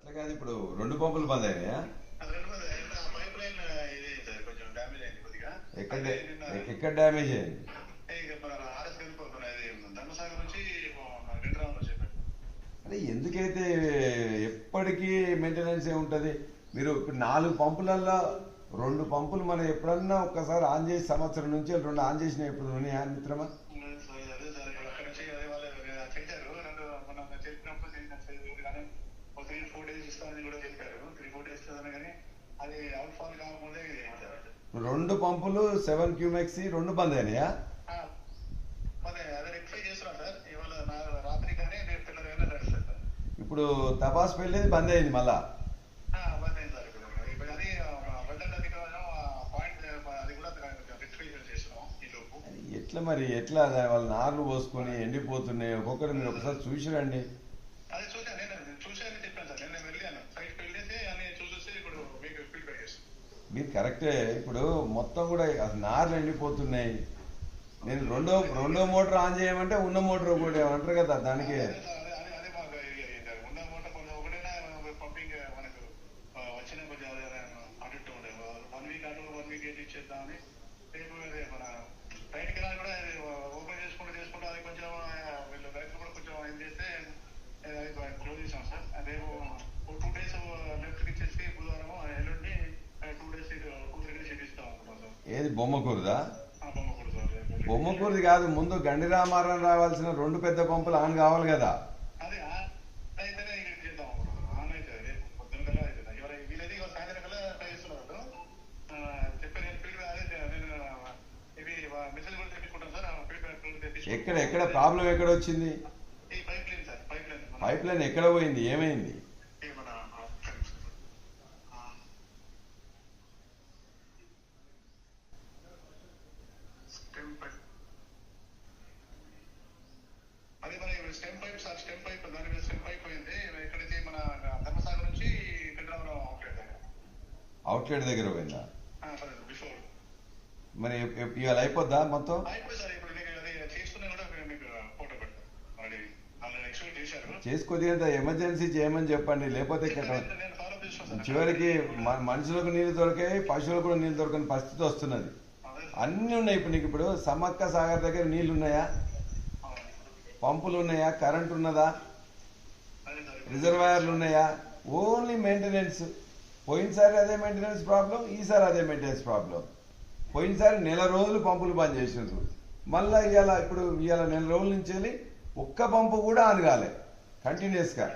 అట్లా కాదు, ఇప్పుడు 2 పంపులు బంద్ అయినాయా? పైప్ లైన్ ఇది కొంచెం డ్యామేజ్ అయింది కొద్దిగా. ఎక్కడ ఎక్కడ డ్యామేజ్ అయింది? ఆర్ఎస్ ధర్మసాగర్ నుంచి వెంకటరామ వచ్చేసారు. అంటే ఎందుకైతే ఎప్పటికీ మెయింటెనెన్స్ ఉంటుంది? మీరు ఇప్పుడు 4 పంపులల్లో 2 పంపులు మనం ఎప్పుడన్నా ఒక్కసారి ఆన్ చేసి సంవత్సరం నుంచి 2 ఆన్ చేసినా ఎప్పుడు ఉన్నాయా మిత్రమా? అదే సార్ ఇప్పుడు అక్కడ నుంచి అదే వాళ్ళు చేశారు. మనం చెప్పినప్పుడు కానీ 3-4 days ఇస్తామని కూడా చెప్పారు. 3-4 days ఇస్తామని కానీ అది అవుట్ ఫాల్ కాకముందే 2 పంపులు 7 క్యూమెక్స్ 2 బంద్ అయినాయా? అదే రెక్టిఫై చేస్తున్నాం సార్. ఇవాళ రాత్రి కానీ రేపు పిల్లలు నడుస్తారు సార్. ఇప్పుడు తపాస్ పెళ్ళేది బంద్ అయింది మళ్ళా? బంద్ అయింది సార్. ఇప్పుడు అది వెళ్ళడానికి పాయింట్ అది కూడా రెక్టిఫై చేస్తున్నాం ఈ లోపు. ఎట్లా మరి ఎట్లా వాళ్ళ నార్లు పోసుకొని ఎండిపోతున్నాయి? ఒక్కొక్కరు మీరు ఒకసారి చూసిరండి. అది చూసాను, నేను చూసానని చెప్పాను సార్. నేను వెళ్ళాను సైట్కి వెళ్ళేసి అని చూసేసి ఇప్పుడు మీకు ఫీడ్బ్యాక్ చేస్తాను. మీరు కరెక్టే. ఇప్పుడు మొత్తం కూడా నార్లు ఎండిపోతున్నాయి. నేను రెండో మోటార్ ఆన్ చేయమంటే ఉన్న మోటార్ కూడా అంటారు కదా, దానికి అదే మాకు ఉన్న మోటార్ కొంచెం ఒకటైనా పంపింగ్ మనకు వచ్చిన కొంచెం అటు ఉండే 1 week అటు 1 week ఏది ఇచ్చేద్దామని రేపు మన రైట్ కెనాల్ కూడా ఓపెన్ చేసుకుంటూ అది కొంచెం వీళ్ళు రైతులు కూడా కొంచెం ఏం చేస్తే క్లోజ్ చేసాం సార్. రేపు 2 days లెఫ్ట్కి ఇచ్చేసి బుధవారం ఎల్లుండి 2 days 2-3 days ఇస్తాం అనుకుంటాం. ఏది బొమ్మకూరుదా? బొమ్మకూరు సార్. బొమ్మకూరుది కాదు, ముందు గండి రామారం రావాల్సిన 2 పెద్ద పంపులు ఆన్ కావాలి కదా. అదే అయితేనే ఇక్కడ చేద్దాం ఆన్ అయితే రేపు పొద్దున కల్లా అవుతుంది. ఇవాళ వీళ్ళది ఇవాళ సాయంత్రం కల్లా ట్రై చేస్తున్నారు. చెప్పి నేను ఫీడ్బ్యాక్ అదే నేను ఇవి మెసేజ్ కూడా తెప్పించుకుంటాను సార్. ఫీడ్బ్యాక్ తెప్పించుకుంటాను. ఎక్కడ ప్రాబ్లం ఎక్కడ వచ్చింది? ఈ pipe line sir. Pipe line ఎక్కడ పోయింది? ఏమైంది? మన స్టెమ్ పైప్, అదే మన stem pipe sir. Stem pipe దాని మీద స్టెమ్ పైప్ పోయింది. ఎక్కడైతే మన ధర్మసాగర్ నుంచి వెంకటరామరావు అవుట్లెట్ దగ్గర పోయిందా? బిఫోర్ మరి ఇవాళ అయిపోద్దా మొత్తం? అయిపోయి సార్. ఇప్పుడు మీకు అది చేసుకున్నా కూడా మీకు ఫోటో పెడతాను. ఆల్రెడీ ఎక్స్పెక్ట్ చేశారు. చేసుకొద్దిగా ఎమర్జెన్సీ చేయమని చెప్పండి, లేకపోతే నేను ఫాలో చేస్తాను. చివరికి మనుషులకు నీళ్ళు దొరికాయి, పశువులకు కూడా నీళ్ళు దొరకని పరిస్థితి వస్తున్నది. అన్నీ ఉన్నాయి. ఇప్పుడు నీకు ఇప్పుడు సమ్మక్క సాగర్ దగ్గర నీళ్లు ఉన్నాయా? పంపులు ఉన్నాయా? కరెంట్ ఉన్నదా? రిజర్వాయర్లు ఉన్నాయా? Only maintenance. పోయినసారి అదే మెయింటెనెన్స్ ప్రాబ్లం, ఈసారి అదే మెయింటెనెన్స్ ప్రాబ్లం. పోయినసారి 1 నెల రోజులు పంపులు బంద్ చేసిండ్రు. మళ్ళీ ఇవాళ నెల రోజుల నుంచి ఒక్క పంపు కూడా ఆన్ కాలే కంటిన్యూస్గా.